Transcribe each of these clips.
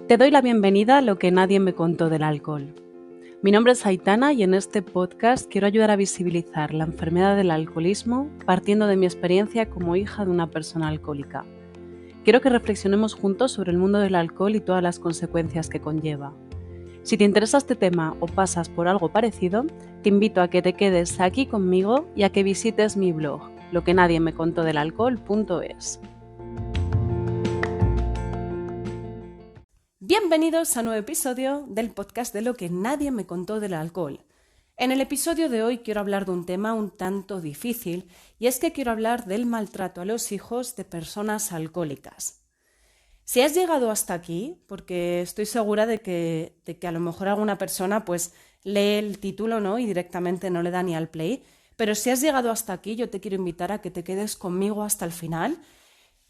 Te doy la bienvenida a lo que nadie me contó del alcohol. Mi nombre es Aitana y en este podcast quiero ayudar a visibilizar la enfermedad del alcoholismo partiendo de mi experiencia como hija de una persona alcohólica. Quiero que reflexionemos juntos sobre el mundo del alcohol y todas las consecuencias que conlleva. Si te interesa este tema o pasas por algo parecido, te invito a que te quedes aquí conmigo y a que visites mi blog, loquenadiemmecontodelalcohol.es. Bienvenidos a un nuevo episodio del podcast de Lo que nadie me contó del alcohol. En el episodio de hoy quiero hablar de un tema un tanto difícil y es que quiero hablar del maltrato a los hijos de personas alcohólicas. Si has llegado hasta aquí, porque estoy segura de que a lo mejor alguna persona pues lee el título, ¿no? y directamente no le da ni al play, pero si has llegado hasta aquí yo te quiero invitar a que te quedes conmigo hasta el final.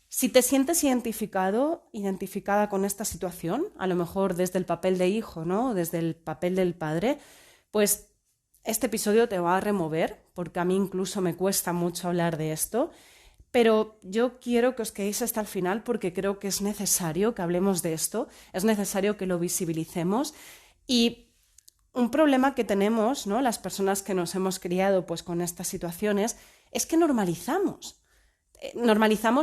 Si te sientes identificada con esta situación, a lo mejor desde el papel de hijo, ¿no? Desde el papel del padre, pues este episodio te va a remover, porque a mí incluso me cuesta mucho hablar de esto, pero yo quiero que os quedéis hasta el final porque creo que es necesario que hablemos de esto, es necesario que lo visibilicemos y un problema que tenemos, ¿no? Las personas que nos hemos criado pues con estas situaciones es que normalizamos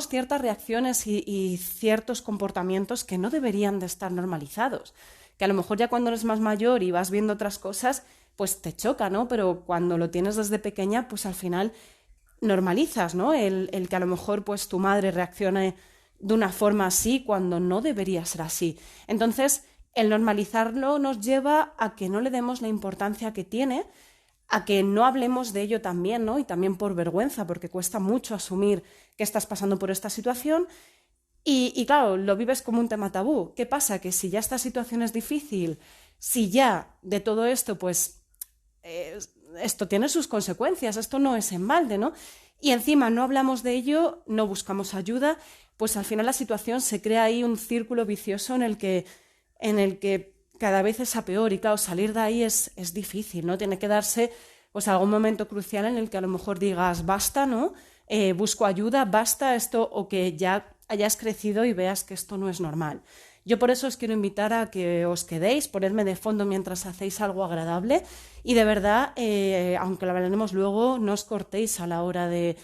ciertas reacciones y ciertos comportamientos que no deberían de estar normalizados. Que a lo mejor ya cuando eres más mayor y vas viendo otras cosas, pues te choca, ¿no? Pero cuando lo tienes desde pequeña, pues al final normalizas, ¿no? El que a lo mejor pues tu madre reaccione de una forma así cuando no debería ser así. Entonces, el normalizarlo nos lleva a que no le demos la importancia que tiene, a que no hablemos de ello también, ¿no? Y también por vergüenza, porque cuesta mucho asumir que estás pasando por esta situación y claro, lo vives como un tema tabú. ¿Qué pasa? Que si ya esta situación es difícil, si ya de todo esto, pues esto tiene sus consecuencias, esto no es en balde, ¿no? Y encima no hablamos de ello, no buscamos ayuda, pues al final la situación se crea ahí un círculo vicioso en el que cada vez es a peor y claro, salir de ahí es difícil, ¿no? Tiene que darse pues algún momento crucial en el que a lo mejor digas basta, ¿no? Busco ayuda, basta esto o que ya hayas crecido y veas que esto no es normal. Yo por eso os quiero invitar a que os quedéis, ponedme de fondo mientras hacéis algo agradable y de verdad, aunque lo hablaremos luego, no os cortéis a la hora de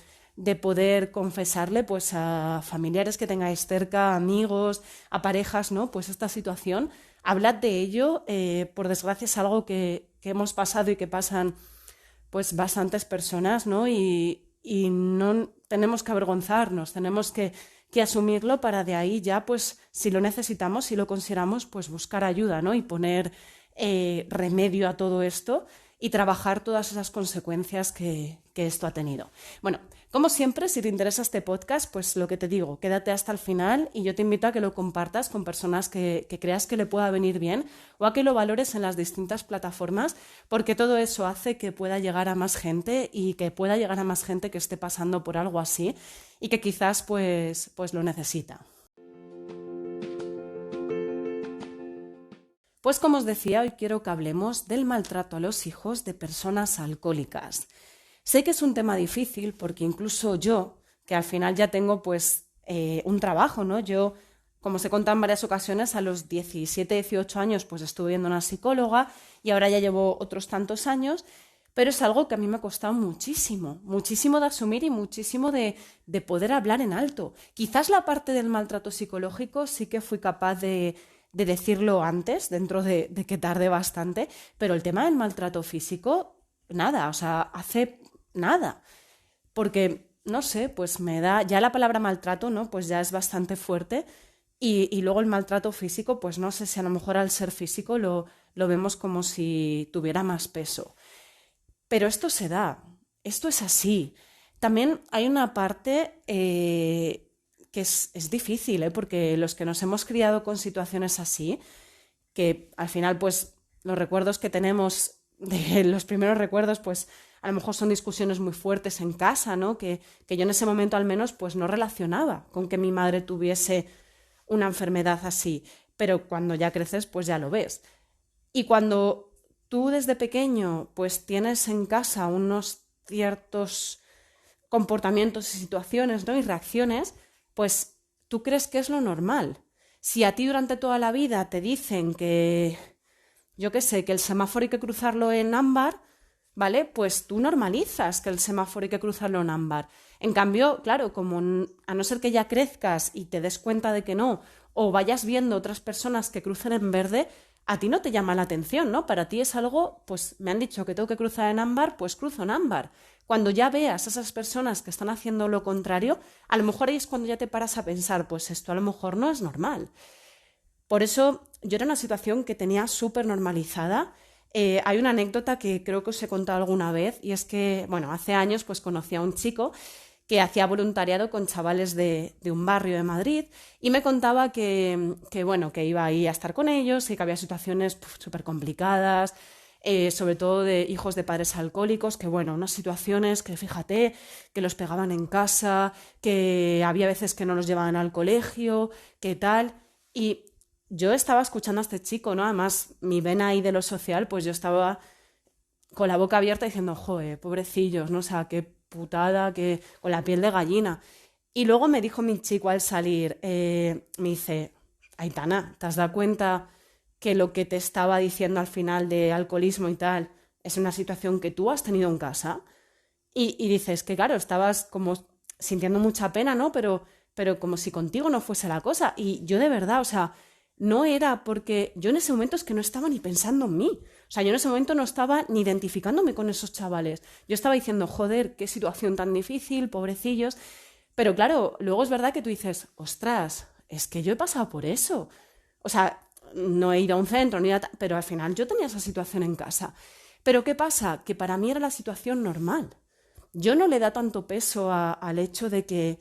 poder confesarle pues a familiares que tengáis cerca, amigos, a parejas, ¿no? Pues esta situación, hablad de ello, por desgracia es algo que hemos pasado y que pasan pues bastantes personas, ¿no? Y no tenemos que avergonzarnos, tenemos que asumirlo para de ahí ya, pues si lo necesitamos, si lo consideramos, pues buscar ayuda, ¿no? Y poner remedio a todo esto y trabajar todas esas consecuencias que esto ha tenido. Bueno, como siempre, si te interesa este podcast, pues lo que te digo, quédate hasta el final y yo te invito a que lo compartas con personas que creas que le pueda venir bien o a que lo valores en las distintas plataformas, porque todo eso hace que pueda llegar a más gente y que pueda llegar a más gente que esté pasando por algo así y que quizás pues lo necesita. Pues como os decía, hoy quiero que hablemos del maltrato a los hijos de personas alcohólicas. Sé que es un tema difícil porque incluso yo, que al final ya tengo pues un trabajo, ¿no? Yo, como os he contado en varias ocasiones, a los 17, 18 años pues estuve viendo una psicóloga y ahora ya llevo otros tantos años, pero es algo que a mí me ha costado muchísimo, muchísimo de asumir y muchísimo de poder hablar en alto. Quizás la parte del maltrato psicológico sí que fui capaz de decirlo antes, dentro de que tarde bastante, pero el tema del maltrato físico, nada, o sea, hace nada, porque, no sé, pues me da, ya la palabra maltrato, ¿no? Pues ya es bastante fuerte y luego el maltrato físico, pues no sé si a lo mejor al ser físico lo vemos como si tuviera más peso. Pero esto se da, esto es así. También hay una parte que es difícil, porque los que nos hemos criado con situaciones así, que al final pues los recuerdos que tenemos, de los primeros recuerdos, pues a lo mejor son discusiones muy fuertes en casa, ¿no? Que yo en ese momento al menos pues no relacionaba con que mi madre tuviese una enfermedad así, pero cuando ya creces pues ya lo ves. Y cuando tú desde pequeño pues tienes en casa unos ciertos comportamientos y situaciones, ¿no? y reacciones, pues tú crees que es lo normal. Si a ti durante toda la vida te dicen que, yo qué sé, que el semáforo hay que cruzarlo en ámbar, ¿vale? Pues tú normalizas que el semáforo hay que cruzarlo en ámbar. En cambio, claro, a no ser que ya crezcas y te des cuenta de que no, o vayas viendo otras personas que cruzan en verde, a ti no te llama la atención, ¿no? Para ti es algo, pues me han dicho que tengo que cruzar en ámbar, pues cruzo en ámbar. Cuando ya veas a esas personas que están haciendo lo contrario, a lo mejor ahí es cuando ya te paras a pensar, pues esto a lo mejor no es normal. Por eso yo era una situación que tenía súper normalizada. Hay una anécdota que creo que os he contado alguna vez y es que, bueno, hace años pues conocí a un chico que hacía voluntariado con chavales de un barrio de Madrid y me contaba bueno, que iba ahí a estar con ellos y que había situaciones súper complicadas, sobre todo de hijos de padres alcohólicos, que bueno, unas situaciones que fíjate, que los pegaban en casa, que había veces que no los llevaban al colegio, que tal. Y yo estaba escuchando a este chico, ¿no? Además, mi vena ahí de lo social, pues yo estaba con la boca abierta diciendo, joder, pobrecillos, ¿no? O sea, qué putada, que con la piel de gallina. Y luego me dijo mi chico al salir, me dice, Aitana, ¿te has dado cuenta que lo que te estaba diciendo al final de alcoholismo y tal es una situación que tú has tenido en casa? Y dices que claro, estabas como sintiendo mucha pena, ¿no? Pero como si contigo no fuese la cosa. Y yo de verdad, o sea, no era porque yo en ese momento es que no estaba ni pensando en mí. O sea, yo en ese momento no estaba ni identificándome con esos chavales. Yo estaba diciendo, joder, qué situación tan difícil, pobrecillos. Pero claro, luego es verdad que tú dices, ostras, es que yo he pasado por eso. O sea, no he ido a un centro, ni pero al final yo tenía esa situación en casa. Pero ¿qué pasa? Que para mí era la situación normal. Yo no le da tanto peso al hecho de que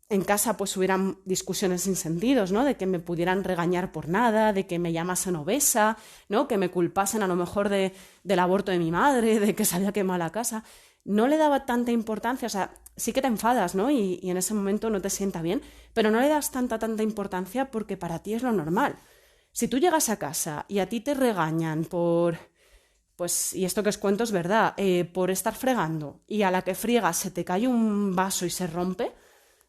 en casa pues hubieran discusiones sin sentidos, ¿no? De que me pudieran regañar por nada, de que me llamasen obesa, ¿no? Que me culpasen a lo mejor del aborto de mi madre, de que se había quemado la casa. No le daba tanta importancia, o sea, sí que te enfadas, ¿no? Y en ese momento no te sienta bien, pero no le das tanta importancia porque para ti es lo normal. Si tú llegas a casa y a ti te regañan pues, y esto que os cuento es verdad, por estar fregando y a la que friegas se te cae un vaso y se rompe,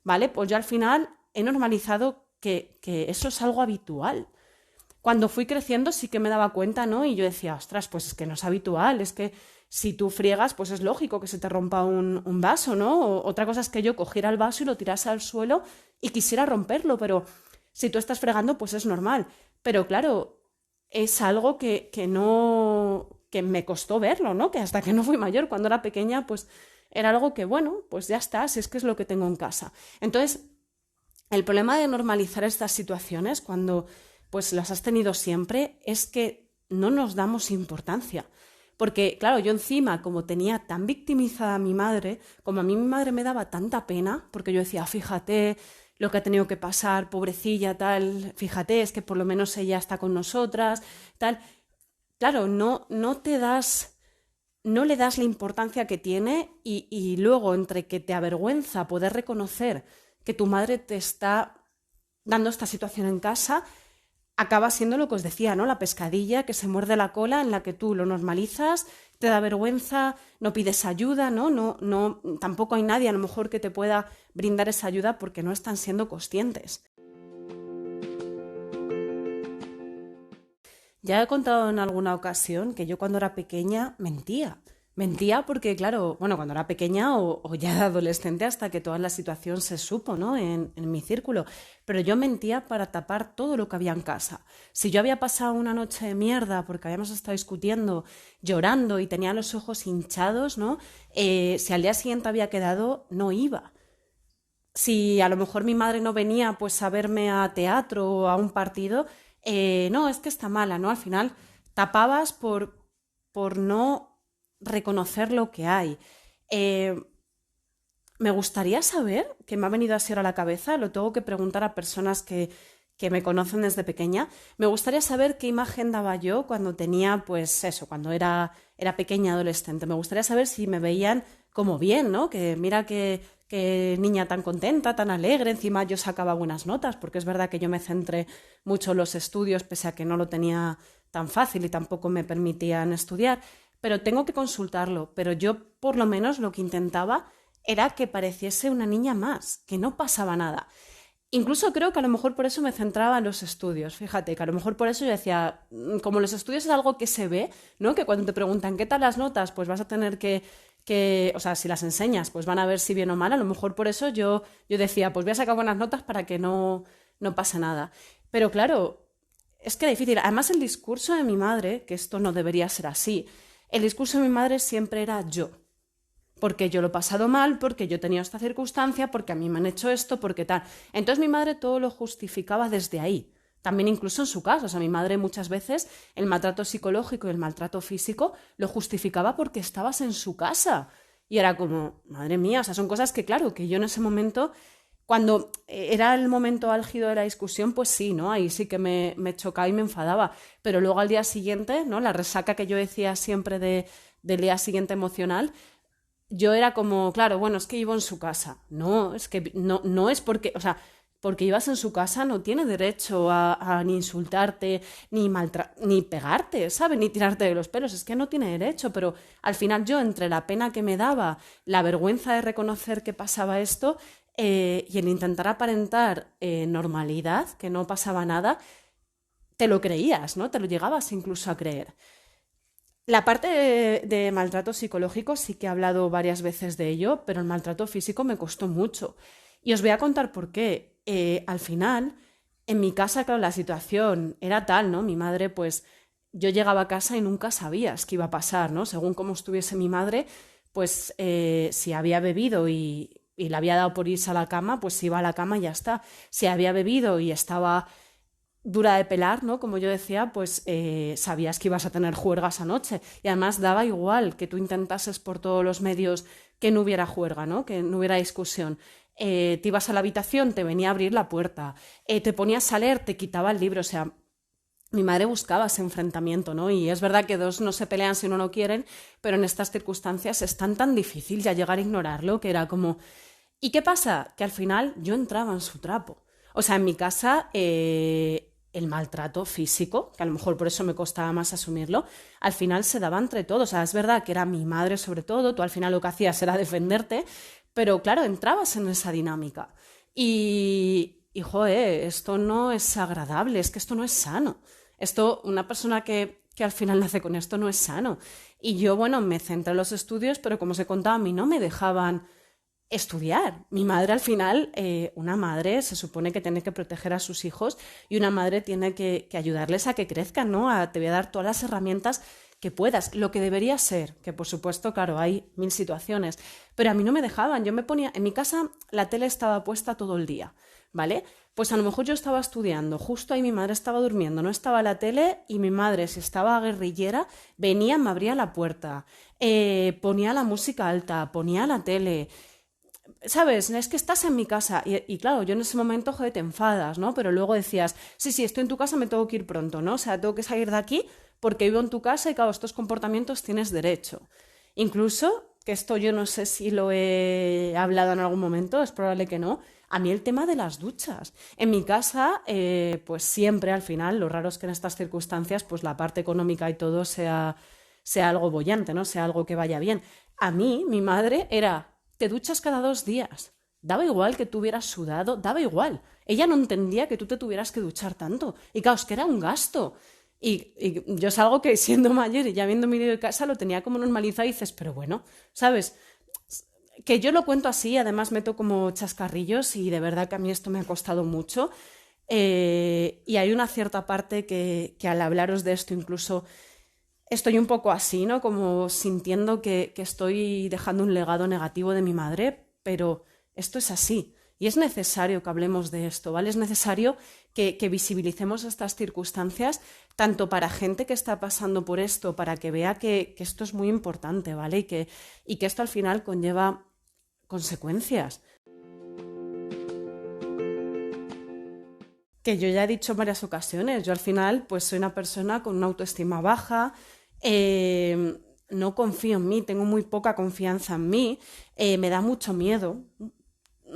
¿vale? Pues yo al final he normalizado que eso es algo habitual. Cuando fui creciendo sí que me daba cuenta, ¿no? Y yo decía, ostras, pues es que no es habitual, es que si tú friegas, pues es lógico que se te rompa un vaso, ¿no? Otra cosa es que yo cogiera el vaso y lo tirase al suelo y quisiera romperlo, pero si tú estás fregando, pues es normal. Pero claro, es algo que no, que me costó verlo, ¿no? Que hasta que no fui mayor, cuando era pequeña, pues era algo que, bueno, pues ya está, si es que es lo que tengo en casa. Entonces, el problema de normalizar estas situaciones, cuando pues las has tenido siempre, es que no nos damos importancia. Porque, claro, yo encima, como tenía tan victimizada a mi madre, como a mí mi madre me daba tanta pena, porque yo decía, fíjate lo que ha tenido que pasar, pobrecilla, tal, fíjate, es que por lo menos ella está con nosotras, tal. Claro, no te das, no le das la importancia que tiene y luego entre que te avergüenza poder reconocer que tu madre te está dando esta situación en casa, acaba siendo lo que os decía, ¿no? La pescadilla que se muerde la cola en la que tú lo normalizas, te da vergüenza, no pides ayuda, ¿no? No, tampoco hay nadie a lo mejor que te pueda brindar esa ayuda porque no están siendo conscientes. Ya he contado en alguna ocasión que yo cuando era pequeña mentía. Mentía porque, claro, bueno, cuando era pequeña o ya de adolescente hasta que toda la situación se supo, ¿no? En mi círculo. Pero yo mentía para tapar todo lo que había en casa. Si yo había pasado una noche de mierda porque habíamos estado discutiendo, llorando y tenía los ojos hinchados, ¿no? Si al día siguiente había quedado, no iba. Si a lo mejor mi madre no venía pues a verme a teatro o a un partido, no, es que está mala, ¿no? Al final tapabas por no reconocer lo que hay. Eh, Me gustaría saber, que me ha venido así ahora a la cabeza, lo tengo que preguntar a personas que me conocen desde pequeña, me gustaría saber qué imagen daba yo cuando tenía, pues eso, cuando era pequeña adolescente. Me gustaría saber si me veían como bien, ¿no? Que mira que niña tan contenta, tan alegre, encima yo sacaba buenas notas, porque es verdad que yo me centré mucho en los estudios, pese a que no lo tenía tan fácil y tampoco me permitían estudiar, pero tengo que consultarlo. Pero yo por lo menos lo que intentaba era que pareciese una niña más, que no pasaba nada. Incluso creo que a lo mejor por eso me centraba en los estudios. Fíjate, que a lo mejor por eso yo decía, como los estudios es algo que se ve, ¿no? Que cuando te preguntan qué tal las notas, pues vas a tener o sea, si las enseñas, pues van a ver si bien o mal. A lo mejor por eso yo decía, pues voy a sacar buenas notas para que no pase nada. Pero claro, es que difícil. Además, el discurso de mi madre, que esto no debería ser así, el discurso de mi madre siempre era yo. Porque yo lo he pasado mal, porque yo he tenido esta circunstancia, porque a mí me han hecho esto, porque tal. Entonces mi madre todo lo justificaba desde ahí. También incluso en su casa. O sea, mi madre muchas veces el maltrato psicológico y el maltrato físico lo justificaba porque estabas en su casa. Y era como, madre mía, o sea, son cosas que claro, que yo en ese momento, cuando era el momento álgido de la discusión, pues sí, ¿no? Ahí sí que me chocaba y me enfadaba. Pero luego al día siguiente, ¿no? La resaca que yo decía siempre del día siguiente emocional, yo era como, claro, bueno, es que vivo en su casa. No, es que no es porque, o sea, porque ibas en su casa no tiene derecho a ni insultarte, ni pegarte, ¿sabes? Ni tirarte de los pelos, es que no tiene derecho, pero al final yo, entre la pena que me daba, la vergüenza de reconocer que pasaba esto, y el intentar aparentar normalidad, que no pasaba nada, te lo creías, ¿no? Te lo llegabas incluso a creer. La parte de maltrato psicológico sí que he hablado varias veces de ello, pero el maltrato físico me costó mucho. Y os voy a contar por qué. Al final, en mi casa, claro, la situación era tal, ¿no? Mi madre, pues, yo llegaba a casa y nunca sabías qué iba a pasar, ¿no? Según cómo estuviese mi madre, pues, si había bebido y le había dado por irse a la cama, pues se iba a la cama y ya está. Si había bebido y estaba dura de pelar, ¿no? Como yo decía, pues sabías que ibas a tener juerga esa noche. Y además daba igual que tú intentases por todos los medios que no hubiera juerga, ¿no? Que no hubiera discusión. Te ibas a la habitación, te venía a abrir la puerta, te ponías a leer, te quitaba el libro, o sea, mi madre buscaba ese enfrentamiento, ¿no? Y es verdad que dos no se pelean si uno no quieren, pero en estas circunstancias es tan difícil ya llegar a ignorarlo que era como... ¿Y qué pasa? Que al final yo entraba en su trapo. O sea, en mi casa el maltrato físico, que a lo mejor por eso me costaba más asumirlo, al final se daba entre todos. O sea, es verdad que era mi madre sobre todo, tú al final lo que hacías era defenderte, pero claro, entrabas en esa dinámica. Y joder, esto no es agradable, es que esto no es sano. Esto, una persona que al final nace con esto no es sano. Y yo, bueno, me centré en los estudios, pero como os he contado, a mí no me dejaban estudiar. Mi madre al final, una madre se supone que tiene que proteger a sus hijos y una madre tiene que ayudarles a que crezcan, ¿no? Te voy a dar todas las herramientas que puedas, lo que debería ser, que por supuesto, claro, hay mil situaciones, pero a mí no me dejaban, yo me ponía, en mi casa la tele estaba puesta todo el día, ¿vale? Pues a lo mejor yo estaba estudiando, justo ahí mi madre estaba durmiendo, no estaba la tele y mi madre, si estaba guerrillera, venía, me abría la puerta, ponía la música alta, ponía la tele, ¿sabes? Es que estás en mi casa. Y claro, yo en ese momento, joder, te enfadas, ¿no? Pero luego decías, sí, estoy en tu casa, me tengo que ir pronto, ¿no? O sea, tengo que salir de aquí porque vivo en tu casa y, claro, estos comportamientos tienes derecho. Incluso, que esto yo no sé si lo he hablado en algún momento, es probable que no, a mí el tema de las duchas. En mi casa, pues siempre al final, lo raro es que en estas circunstancias, pues la parte económica y todo sea algo boyante, ¿no? Sea algo que vaya bien. A mí, mi madre era te duchas cada 2 días. Daba igual que tú hubieras sudado, daba igual. Ella no entendía que tú te tuvieras que duchar tanto. Y claro, es que era un gasto. Y yo es algo que siendo mayor y ya viendo mi vídeo de casa lo tenía como normalizado y dices, pero bueno, ¿sabes? Que yo lo cuento así, además meto como chascarrillos y de verdad que a mí esto me ha costado mucho. Y hay una cierta parte que al hablaros de esto incluso estoy un poco así, ¿no? Como sintiendo que estoy dejando un legado negativo de mi madre, pero esto es así. Y es necesario que hablemos de esto, ¿vale? Es necesario que visibilicemos estas circunstancias, tanto para gente que está pasando por esto, para que vea que esto es muy importante, ¿vale? Y que esto al final conlleva consecuencias. Que yo ya he dicho en varias ocasiones, yo al final pues soy una persona con una autoestima baja, no confío en mí, tengo muy poca confianza en mí, me da mucho miedo,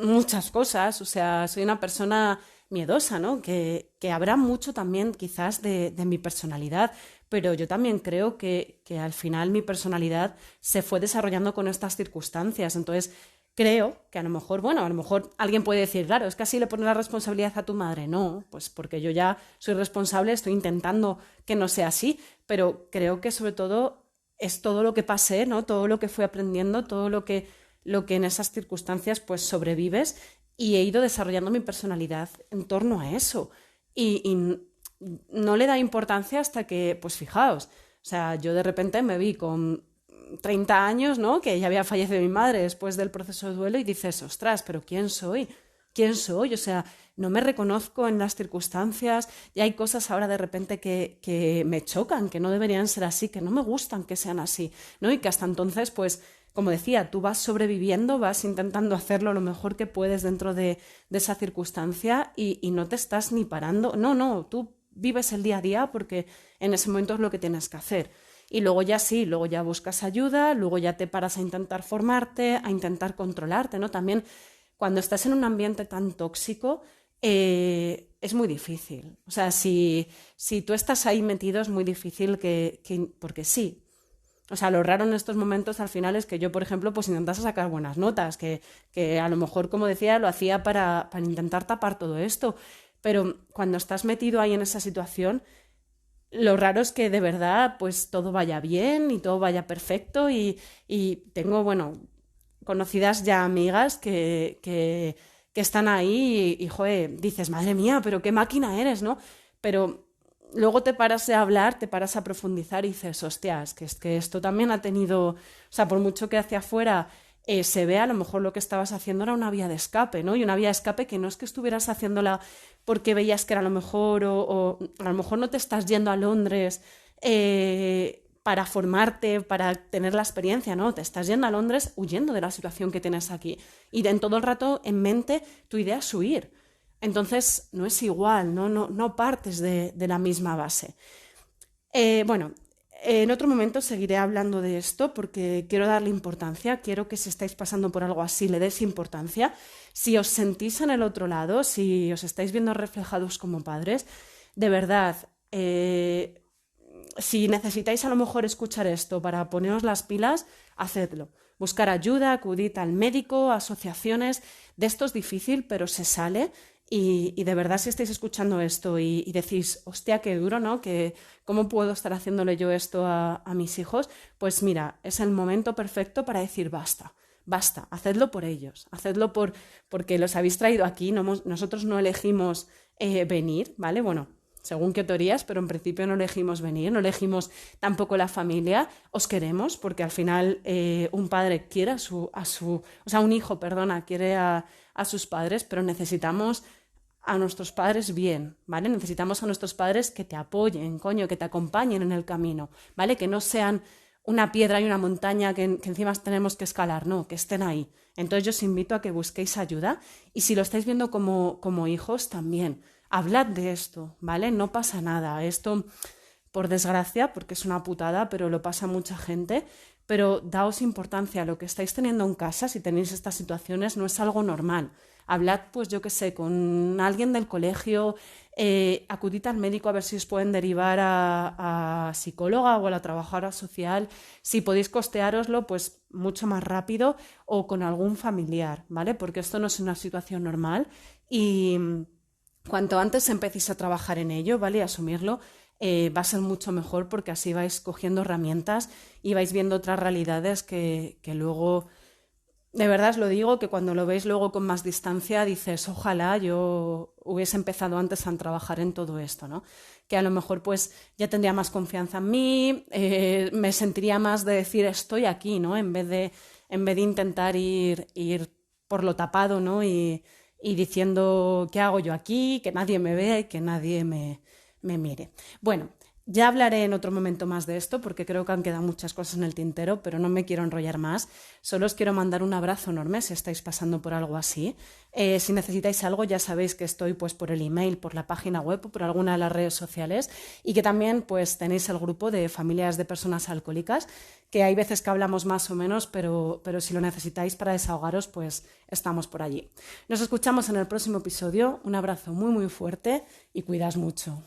muchas cosas, o sea, soy una persona miedosa, ¿no? Que habrá mucho también quizás de mi personalidad, pero yo también creo que al final mi personalidad se fue desarrollando con estas circunstancias, entonces creo que a lo mejor alguien puede decir, claro, es que así le pones la responsabilidad a tu madre. No, pues porque yo ya soy responsable, estoy intentando que no sea así, pero creo que sobre todo es todo lo que pasé, ¿no? Todo lo que fui aprendiendo, todo lo que en esas circunstancias pues sobrevives, y he ido desarrollando mi personalidad en torno a eso. Y no le da importancia hasta que, pues fijaos, o sea, yo de repente me vi con 30 años, ¿no? Que ya había fallecido mi madre después del proceso de duelo, y dices, ostras, pero ¿quién soy? ¿Quién soy? O sea, no me reconozco en las circunstancias, y hay cosas ahora de repente que me chocan, que no deberían ser así, que no me gustan que sean así, ¿no? Y que hasta entonces, pues, como decía, tú vas sobreviviendo, vas intentando hacerlo lo mejor que puedes dentro de esa circunstancia, y no te estás ni parando. No, tú vives el día a día porque en ese momento es lo que tienes que hacer. Y luego ya sí, luego ya buscas ayuda, luego ya te paras a intentar formarte, a intentar controlarte, ¿no? También cuando estás en un ambiente tan tóxico, es muy difícil. O sea, si tú estás ahí metido es muy difícil porque sí. O sea, lo raro en estos momentos al final es que yo, por ejemplo, pues intentase sacar buenas notas, que a lo mejor, como decía, lo hacía para intentar tapar todo esto. Pero cuando estás metido ahí en esa situación, lo raro es que de verdad pues todo vaya bien y todo vaya perfecto, y tengo, bueno, conocidas ya amigas que están ahí y, joder, dices, madre mía, pero qué máquina eres, ¿no? Pero luego te paras a hablar, te paras a profundizar y dices, hostias, que es que esto también ha tenido, o sea, por mucho que hacia afuera se vea, a lo mejor lo que estabas haciendo era una vía de escape, ¿no? Y una vía de escape que no es que estuvieras haciéndola porque veías que era lo mejor, o a lo mejor no te estás yendo a Londres para formarte, para tener la experiencia, ¿no? Te estás yendo a Londres huyendo de la situación que tienes aquí. Y en todo el rato en mente tu idea es huir. Entonces no es igual, no partes de la misma base. Bueno, en otro momento seguiré hablando de esto porque quiero darle importancia, quiero que si estáis pasando por algo así le des importancia. Si os sentís en el otro lado, si os estáis viendo reflejados como padres, de verdad, si necesitáis a lo mejor escuchar esto para poneros las pilas, hacedlo. Buscar ayuda, acudid al médico, a asociaciones. De esto es difícil, pero se sale. Y de verdad, si estáis escuchando esto y decís, hostia, qué duro, ¿no? ¿Cómo puedo estar haciéndole yo esto a mis hijos? Pues mira, es el momento perfecto para decir basta. Basta, hacedlo por ellos, hacedlo porque los habéis traído aquí, nosotros no elegimos venir, ¿vale? Bueno, según qué teorías, pero en principio no elegimos venir, no elegimos tampoco la familia. Os queremos porque al final un padre quiere o sea, un hijo, perdona, quiere a sus padres, pero necesitamos a nuestros padres bien, ¿vale? Necesitamos a nuestros padres que te apoyen, coño, que te acompañen en el camino, ¿vale? Que no sean una piedra y una montaña que encima tenemos que escalar, no, que estén ahí. Entonces yo os invito a que busquéis ayuda, y si lo estáis viendo como hijos también, hablad de esto, ¿vale? No pasa nada, esto por desgracia, porque es una putada, pero lo pasa a mucha gente, pero daos importancia a lo que estáis teniendo en casa. Si tenéis estas situaciones no es algo normal. Hablad, pues yo qué sé, con alguien del colegio, acudid al médico a ver si os pueden derivar a psicóloga o a la trabajadora social. Si podéis costeároslo, pues mucho más rápido, o con algún familiar, ¿vale? Porque esto no es una situación normal, y cuanto antes empecéis a trabajar en ello, ¿vale? Y asumirlo, va a ser mucho mejor, porque así vais cogiendo herramientas y vais viendo otras realidades que luego, de verdad os lo digo, que cuando lo veis luego con más distancia dices, ojalá yo hubiese empezado antes a trabajar en todo esto, ¿no? Que a lo mejor pues ya tendría más confianza en mí, me sentiría más de decir estoy aquí, ¿no? En vez de intentar ir por lo tapado, ¿no? Y diciendo qué hago yo aquí, que nadie me vea y que nadie me mire. Bueno, ya hablaré en otro momento más de esto porque creo que han quedado muchas cosas en el tintero, pero no me quiero enrollar más. Solo os quiero mandar un abrazo enorme si estáis pasando por algo así. Si necesitáis algo, ya sabéis que estoy pues por el email, por la página web o por alguna de las redes sociales, y que también pues tenéis el grupo de familias de personas alcohólicas, que hay veces que hablamos más o menos, pero si lo necesitáis para desahogaros, pues estamos por allí. Nos escuchamos en el próximo episodio. Un abrazo muy muy fuerte y cuidaos mucho.